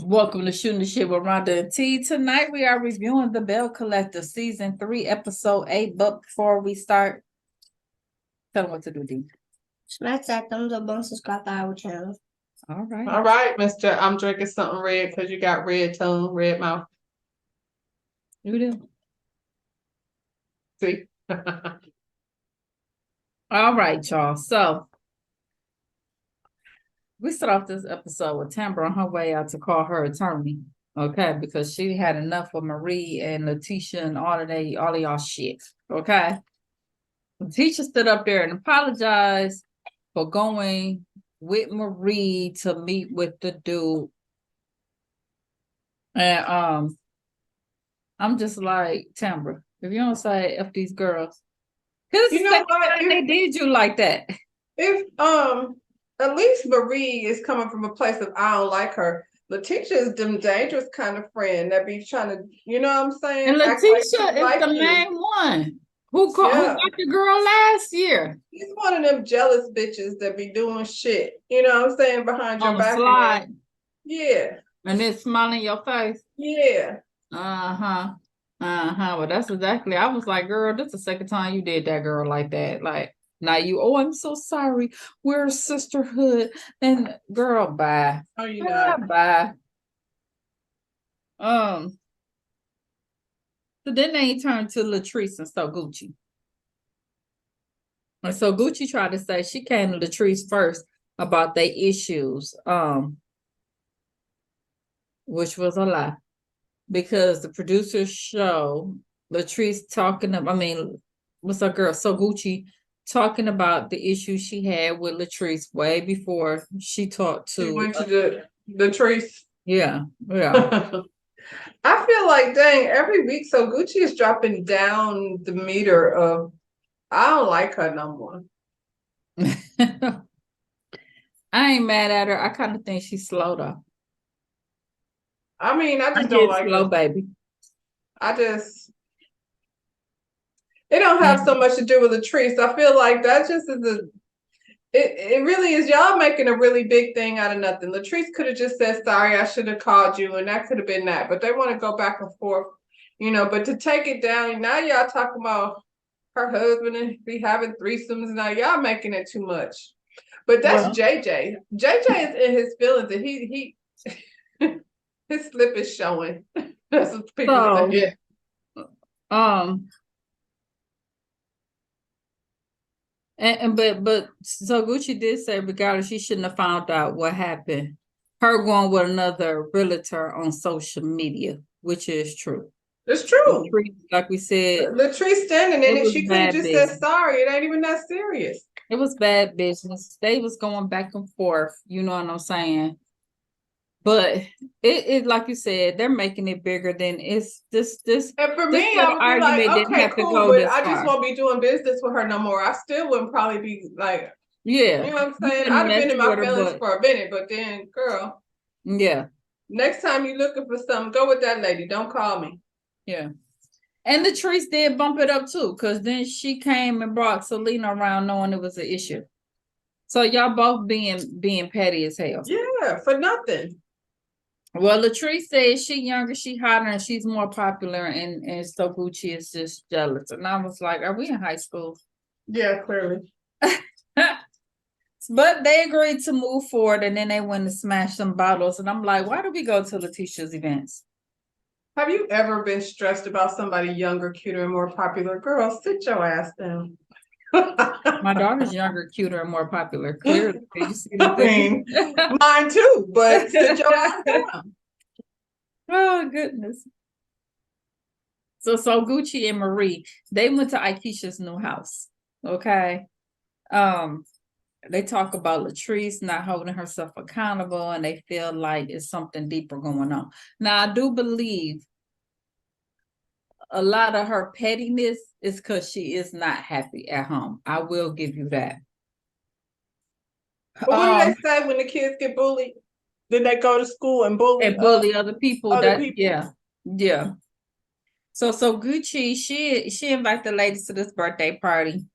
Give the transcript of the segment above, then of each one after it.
Welcome to Shooting the Shit with Rhonda and T. Tonight we are reviewing the Belle Collective Season 3, Episode 8. But before we start, tell them what to do, D. Smash that thumbs up button, subscribe to our channel. All right. All right, mister. I'm drinking something red because you got red tongue, red mouth. You do. See? All right, y'all. So we start off this episode with Tamara on her way out to call her attorney. Okay, because she had enough of Marie and Letitia and all of y'all shit. Okay. Letitia stood up there and apologized for going with Marie to meet with the dude. And I'm just like, Tamara, if you don't say F these girls, because You know what? they did you like that. If at least Marie is coming from a place of I don't like her. Letitia is them dangerous kind of friend that be trying to, you know what I'm saying? And Act Letitia like she is like the you. main one who got the girl last year. She's one of them jealous bitches that be doing shit, you know what I'm saying, behind your On the back. slide. Yeah. And then smiling your face. Yeah. Well, that's exactly. I was like, girl, this is the second time you did that girl like that. Like, now you, oh, I'm so sorry. We're a sisterhood. And girl, bye. Oh, you know. Bye. So then they turned to Latrice and so Gucci. And so Gucci tried to say she came to Latrice first about their issues, which was a lie. Because the producers show Latrice what's her girl? So Gucci talking about the issues she had with Latrice way before she talked to. She went to the Latrice. Yeah. I feel like, dang, every week, so Gucci is dropping down the meter of, I don't like her no more. I ain't mad at her. I kind of think she's slow, though. I mean, I just don't like slow, her. Baby. It don't have so much to do with Latrice. I feel like that just is it really is, y'all making a really big thing out of nothing. Latrice could have just said, sorry, I should have called you, and that could have been that. But they want to go back and forth, you know, but to take it down, now y'all talking about her husband and be having threesomes. Now y'all making it too much. But that's JJ. JJ is in his feelings, and he his slip is showing. That's what people say. But so Gucci did say regardless, she shouldn't have found out what happened. Her going with another realtor on social media, which is true. It's true. Latrice, like we said, Latrice standing in it. She could have just said sorry. It ain't even that serious. It was bad business. They was going back and forth. You know what I'm saying? But it like you said, they're making it bigger than it's this. And for me, I would be like, okay, cool, but I just won't be doing business with her no more. I still wouldn't probably be like, yeah, you know what I'm saying? I'd have been in my feelings for a minute, but then, girl, yeah. Next time you're looking for something, go with that lady. Don't call me. Yeah. And Latrice did bump it up too, because then she came and brought Selena around knowing it was an issue. So y'all both being petty as hell. Yeah, for nothing. Well, Latrice says she younger, she hotter, and she's more popular, and so Gucci is just jealous. And I was like, are we in high school? Yeah, clearly. But they agreed to move forward, and then they went to smash some bottles. And I'm like, why do we go to Letitia's events? Have you ever been stressed about somebody younger, cuter, and more popular? Girl, sit your ass down. My daughter's younger, cuter, and more popular. Clearly, you see I mean, mine too, but sit your ass down. Oh, goodness. So Gucci and Marie, they went to Aikisha's new house. Okay. They talk about Latrice not holding herself accountable, and they feel like it's something deeper going on. Now, I do believe a lot of her pettiness is because she is not happy at home. I will give you that. But what do they say when the kids get bullied? Then they go to school and bully other people. Yeah. So Gucci, she invited the ladies to this birthday party,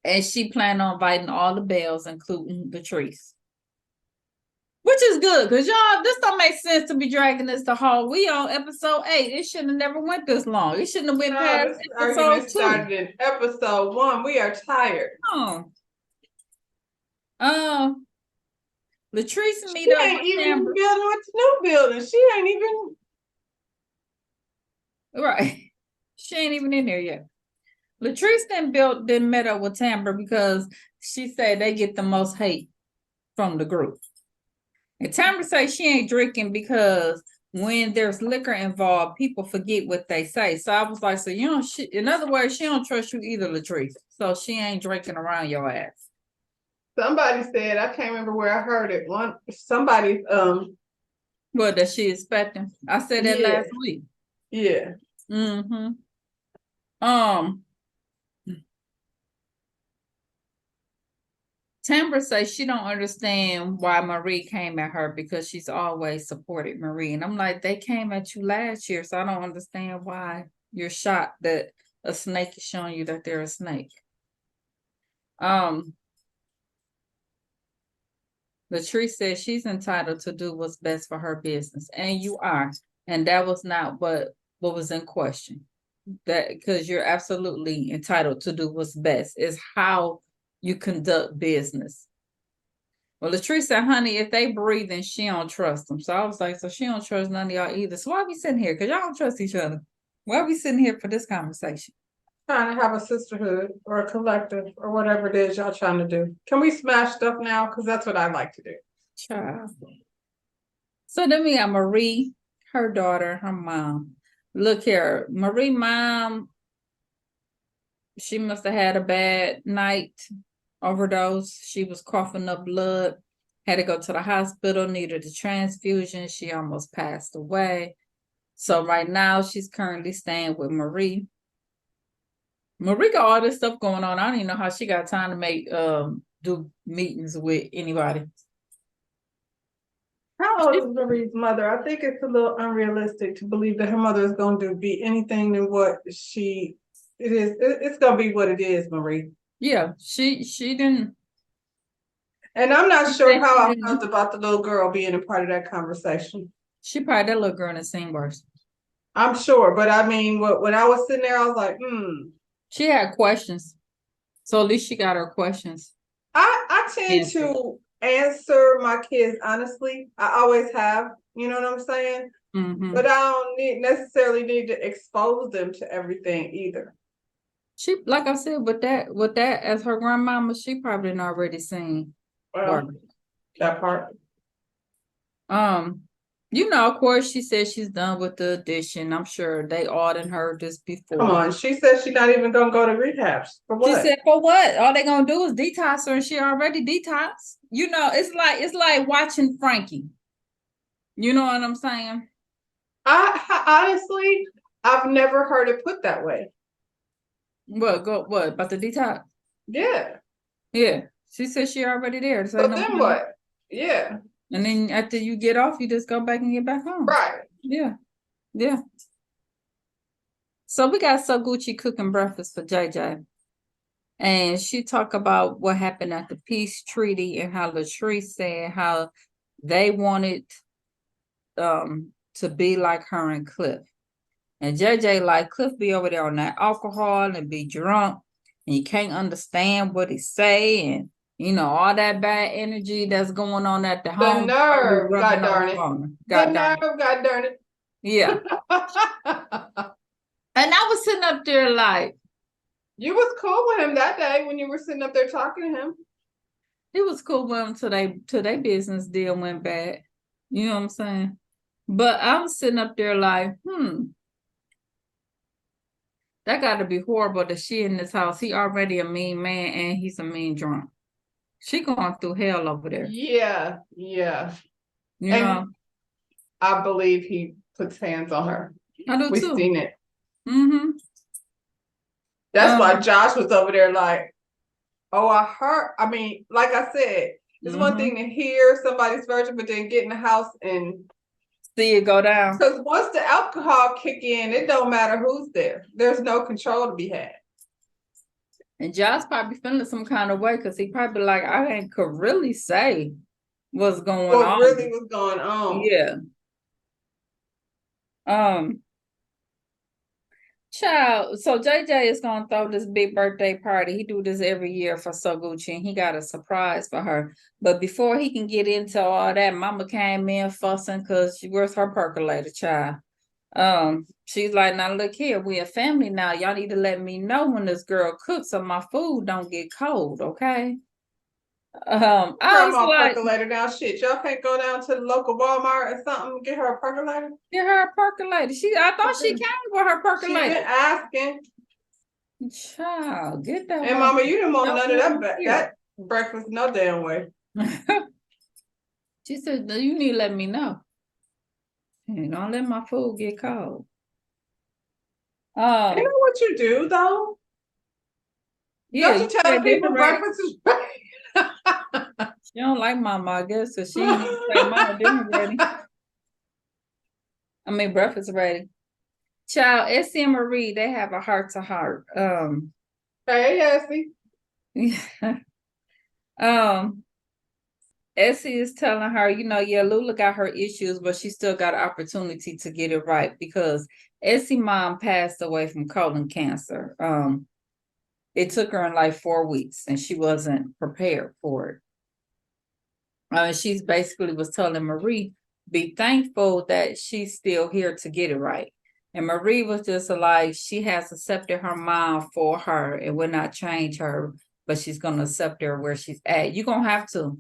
and she planned on inviting all the Belles, including Latrice. Which is good, because y'all, this don't make sense to be dragging this to whole. We on episode 8. It shouldn't have never went this long. It shouldn't have went No, past this episode argument 2. started in episode 1. We are tired. Oh. Latrice meet She up ain't with even Amber. building with the new building. She ain't even. Right. She ain't even in there yet. Latrice then met up with Tamber because she said they get the most hate from the group. And Tamber says she ain't drinking because when there's liquor involved, people forget what they say. So I was like, so you don't, in other words, she don't trust you either, Latrice. So she ain't drinking around your ass. Somebody said, I can't remember where I heard it. Somebody, What that she expecting? I said that Yeah. last week. yeah. Mm-hmm. Tamber says she don't understand why Marie came at her because she's always supported Marie. And I'm like, they came at you last year, so I don't understand why you're shocked that a snake is showing you that they're a snake. Latrice says she's entitled to do what's best for her business, and you are. And that was not what was in question. That because you're absolutely entitled to do what's best is how you conduct business. Well, Latrice said, honey, if they breathe, then she don't trust them. So I was like, so she don't trust none of y'all either. So why are we sitting here? Because y'all don't trust each other. Why are we sitting here for this conversation? Trying to have a sisterhood or a collective or whatever it is y'all trying to do. Can we smash stuff now? Because that's what I like to do. Child. So then we got Marie, her daughter, her mom. Look here, Marie mom, she must have had a bad night, overdose. She was coughing up blood, had to go to the hospital, needed a transfusion. She almost passed away. So right now she's currently staying with Marie. Marie got all this stuff going on. I don't even know how she got time to make do meetings with anybody. How old is Marie's mother? I think it's a little unrealistic to believe that her mother is going to be anything than what it is. It's going to be what it is, Marie. Yeah, she didn't. And I'm not sure how I didn't. felt about the little girl being a part of that conversation. She probably that little girl that seen worse. I'm sure, but I mean, when I was sitting there, I was like, She had questions, so at least she got her questions. I tend to answer my kids honestly. I always have, you know what I'm saying? Mm-hmm. But I don't necessarily need to expose them to everything either. She, like I said, with that as her grandmama, she probably didn't already seen. Well, that part. You know, of course, she said she's done with the addiction. I'm sure they all done heard this before. Come on, she said she's not even gonna go to rehabs. For what? She said, for what? All they gonna do is detox her, and she already detoxed. You know, it's like watching Frankie. You know what I'm saying? I honestly, I've never heard it put that way. What about the detox? Yeah. Yeah. She said she already there. So then what? Yeah. And then after you get off, you just go back and get back home. Right. Yeah. Yeah. So we got So Gucci cooking breakfast for JJ. And she talked about what happened at the peace treaty and how Latrice said how they wanted to be like her and Cliff. And JJ like Cliff be over there on that alcohol and be drunk and you can't understand what he say and you know all that bad energy that's going on at the home. The nerve, God darn it. God darn it. Yeah. And I was sitting up there like, you was cool with him that day when you were sitting up there talking to him. It was cool with him till their business deal went bad. You know what I'm saying? But I'm sitting up there like, that gotta be horrible that she in this house. He already a mean man and he's a mean drunk. She going through hell over there. Yeah, yeah. You know? I believe he puts hands on her. I do too. We've seen it. Mm-hmm. That's why Josh was over there like, oh, I heard. I mean, like I said, it's one thing to hear somebody's version, but then get in the house and see it go down. Because once the alcohol kick in, it don't matter who's there. There's no control to be had. And Josh probably feeling some kind of way because he probably like, I ain't could really say what's going what on. really was going on. Yeah. Child, so JJ is gonna throw this big birthday party. He do this every year for Soguchi, and he got a surprise for her. But before he can get into all that, Mama came in fussing because where's her percolator, child? She's like, now look here, we a family now. Y'all need to let me know when this girl cooks so my food don't get cold, okay? I was Grandma like, percolator now. Shit, y'all can't go down to the local Walmart or something and get her a percolator. get her a percolator. I thought she came with her She been percolator. asking. Child, get that And woman. Mama, you didn't want none of Here. that breakfast no damn way. She said, "No, you need to let me know. And don't let my food get cold." You know what you do though? Yeah, Don't you tell said dinner people ready. breakfast is ready? She don't like Mama, I guess, so she ain't even say, Mama, dinner ready. I mean, breakfast ready. Child, Essie and Marie, they have a heart to heart. Hey, Essie. Essie is telling her, yeah, Lula got her issues, but she still got an opportunity to get it right because Essie mom passed away from colon cancer. It took her in like 4 weeks and she wasn't prepared for it. She's basically was telling Marie, be thankful that she's still here to get it right. And Marie was just like, she has accepted her mom for her and will not change her, but she's going to accept her where she's at. You're going to have to.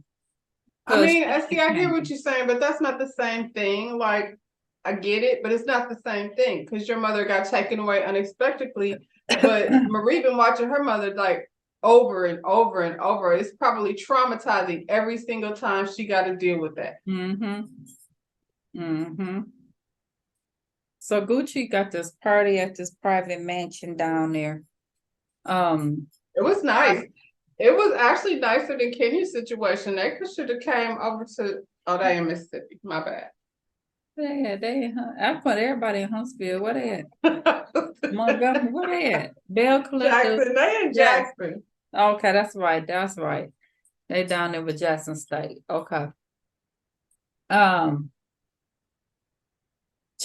I mean, Essie, I hear what you're saying, but that's not the same thing. Like, I get it, but it's not the same thing because your mother got taken away unexpectedly. But Marie been watching her mother like over and over and over. It's probably traumatizing every single time she got to deal with that. So Gucci got this party at this private mansion down there. It was nice. It was actually nicer than Kenya's situation. They should have came over to they in Mississippi. My bad. I put everybody in Huntsville. Where they at? Montgomery, where they at? Belle Jackson, they in Jackson. Okay, that's right. That's right. They down there with Jackson State. Okay.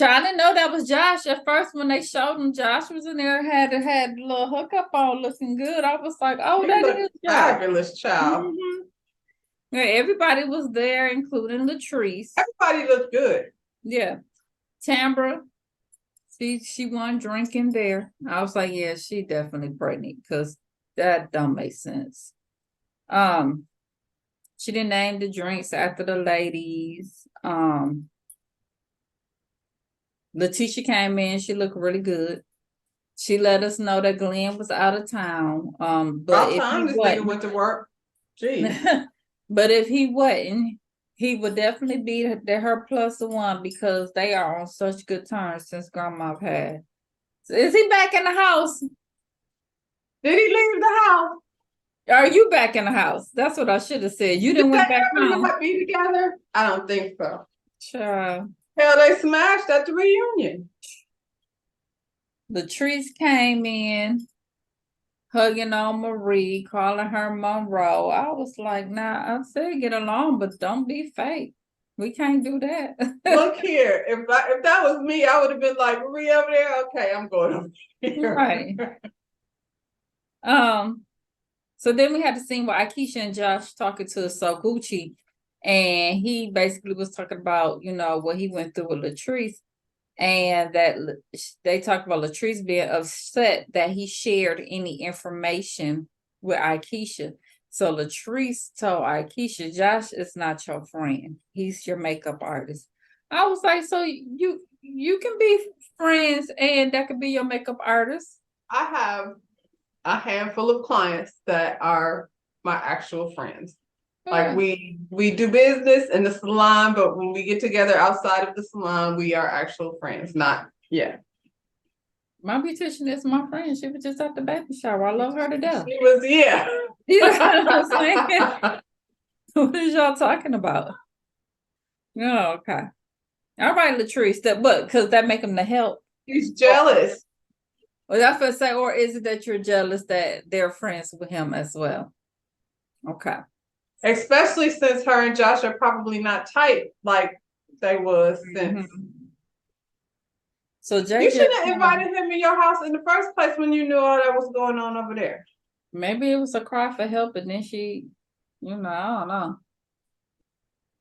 I didn't know that was Josh at first when they showed him. Josh was in there, had a little hookup on, looking good. I was like, oh, that is Josh. Fabulous child. Yeah, everybody was there, including Latrice. Everybody looked good. Yeah. Tambra, she wasn't drinking there. I was like, yeah, she definitely pregnant because that don't make sense. She didn't name the drinks after the ladies. Letitia came in, she looked really good. She let us know that Glenn was out of town. But if time this nigga went to work. Gee. But if he wasn't, he would definitely be her plus one because they are on such good terms since Grandma passed. So is he back in the house? Did he leave the house? Are you back in the house? That's what I should have said. You didn't went back home. Not be together? I don't think so. Sure. Hell, they smashed at the reunion. Latrice came in, hugging on Marie, calling her Monroe. I was like, nah, I said get along, but don't be fake. We can't do that. Look here, if that was me, I would have been like, Marie over there. Okay, I'm going over here. Right. So then we had the scene where Akeisha and Josh talking to Soguchi, and he basically was talking about, what he went through with Latrice, and that they talked about Latrice being upset that he shared any information with Akeisha. So Latrice told Akeisha, Josh is not your friend. He's your makeup artist. I was like, so you can be friends and that could be your makeup artist? I have a handful of clients that are my actual friends. Like we do business in the salon, but when we get together outside of the salon, we are actual friends. My beautician is my friend. She was just at the baby shower. I love her to death. She was, You know what I'm saying? What is y'all talking about? Oh, okay. All right, Latrice. But because that make him the help. He's jealous. Well, that's what I say. Or is it that you're jealous that they're friends with him as well? Okay. Especially since her and Josh are probably not tight like they was since. Mhm. So You JJ, shouldn't have invited him in your house in the first place when you knew all that was going on over there. maybe it was a cry for help, and then she, I don't know.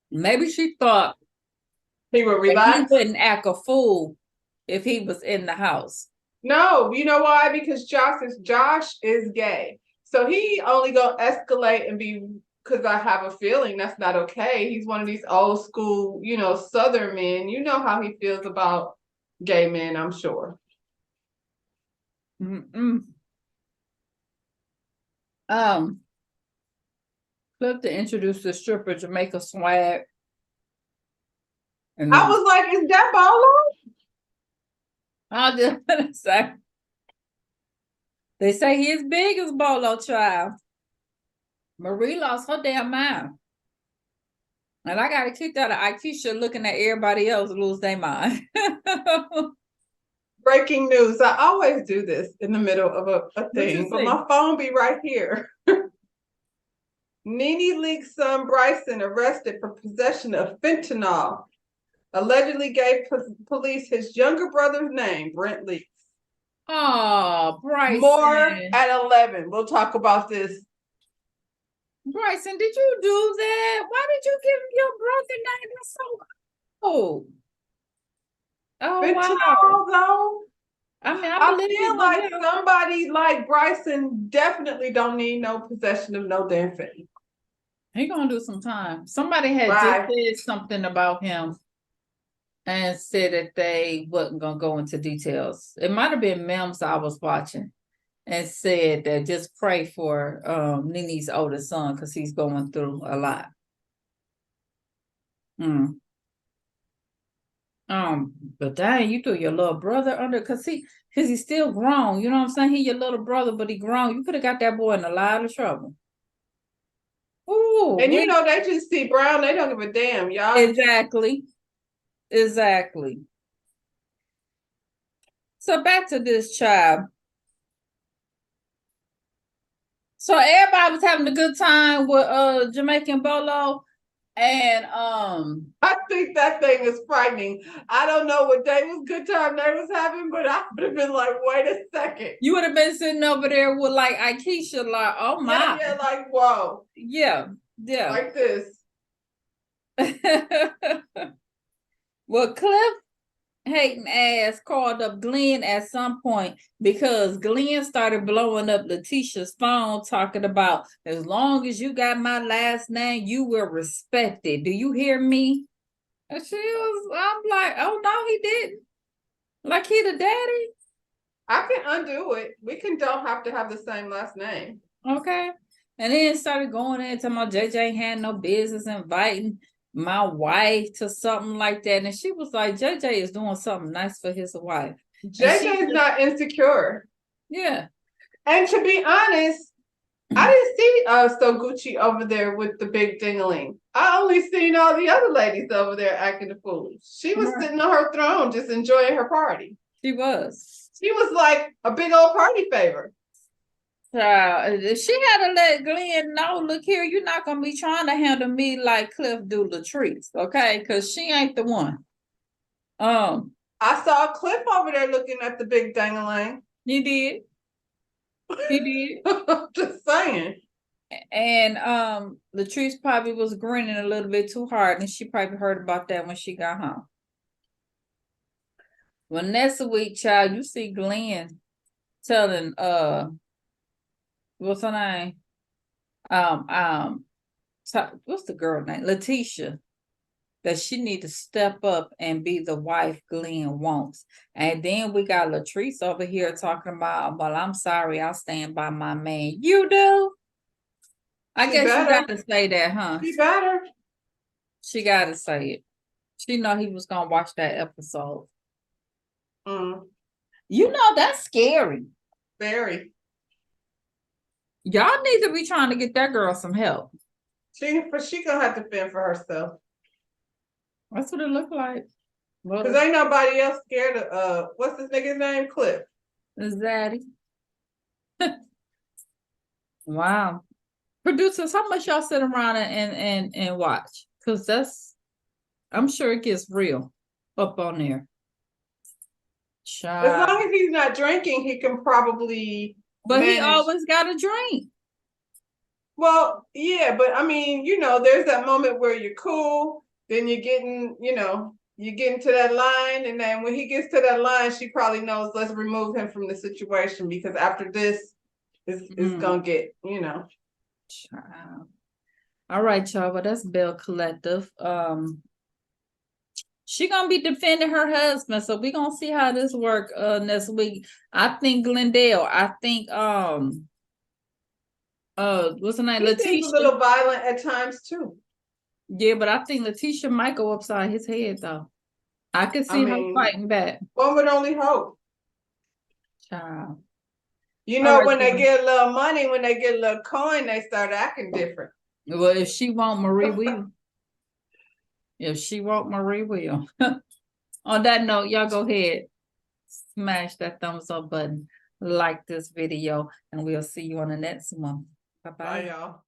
Maybe she thought He would that he relax. wouldn't act a fool if he was in the house. No, you know why? Because Josh is gay. So he only gonna escalate and be because I have a feeling that's not okay. He's one of these old school, Southern men. You know how he feels about gay men, I'm sure. Mm-mm. Clip to introduce the stripper Jamaica Swag. And I was like, is that Bolo? I'll just say, they say he as big as Bolo, child. Marie lost her damn mind. And I got kicked out of Aikisha looking at everybody else lose their mind. Breaking news. I always do this in the middle of a thing, but say? my phone be right here. Nene Leak's son Bryson arrested for possession of fentanyl. Allegedly gave police his younger brother's name, Brent Leaks. Oh, Bryson. More at 11. We'll talk about this. Bryson, did you do that? Why did you give your brother name? That's so cool. Oh, Fentanyl, wow. though. I mean, I I believe feel it, like yeah. somebody like Bryson definitely don't need no possession of no damn fentanyl. He gonna do some time. Somebody had just said something about him and said that they wasn't gonna go into details. It might have been Mems I was watching and said that just pray for Nene's oldest son because he's going through a lot. But dang, you threw your little brother under because he's still grown. You know what I'm saying? He your little brother, but he grown. You could have got that boy in a lot of trouble. Ooh, And they just see brown, they don't give a damn, y'all. Exactly. So back to this child. So everybody was having a good time with Jamaican Bolo. And I think that thing is frightening. I don't know what good time they was having, but I would have been like, wait a second. You would have been sitting over there with like Aikisha, like, oh my. Yeah, like, whoa. Yeah. Like this. Well, Cliff hating ass called up Glenn at some point because Glenn started blowing up Letitia's phone talking about as long as you got my last name, you will respect it. Do you hear me? And I'm like, oh no, he didn't. Like he the daddy. I can undo it. Don't have to have the same last name. Okay. And then it started going into my JJ had no business inviting my wife to something like that. And she was like, JJ is doing something nice for his wife. JJ is not insecure. Yeah. And to be honest, I didn't see So Gucci over there with the big dingling. I only seen all the other ladies over there acting the fool. She was sitting on her throne just enjoying her party. She was. She was like a big old party favor. She had to let Glenn know, look here, you're not going to be trying to handle me like Cliff do Latrice, okay? Because she ain't the one. I saw Cliff over there looking at the big dangling. He did. He did. Just saying. And Latrice probably was grinning a little bit too hard, and she probably heard about that when she got home. Well, next week, child, you see Glenn telling what's her name? What's the girl name? Letitia, that she need to step up and be the wife Glenn wants. And then we got Latrice over here talking about, well, I'm sorry, I'll stand by my man. You do? I guess you gotta say that, huh? She better. She gotta say it. She know he was gonna watch that episode. You know that's scary. Very. Y'all need to be trying to get that girl some help. She gonna have to fend for herself. That's what it looked like. Because ain't nobody else scared of what's this nigga's name? Cliff. Zaddy. Wow. Producers, how much y'all sit around and watch? Cause I'm sure it gets real up on there. As Child. long as he's not drinking, he can probably But he manage. always got a drink. Well, yeah, but I mean, there's that moment where you're cool, then you're getting to that line, and then when he gets to that line, she probably knows, let's remove him from the situation, because after this, it's gonna get. Child. All right, y'all. Well, that's Belle Collective. She gonna be defending her husband, so we gonna see how this work next week. I think Glendale. I think what's her name? He seems a Letitia. little violent at times too. Yeah, but I think Letitia might go upside his head though. I could see her fighting back. One would only hope. Child. When they get a little money, when they get a little coin, they start acting different. Well, if she won't, Marie will. If she won't, Marie will. On that note, y'all go ahead, smash that thumbs up button, like this video, and we'll see you on the next one. Bye-bye. Bye, y'all.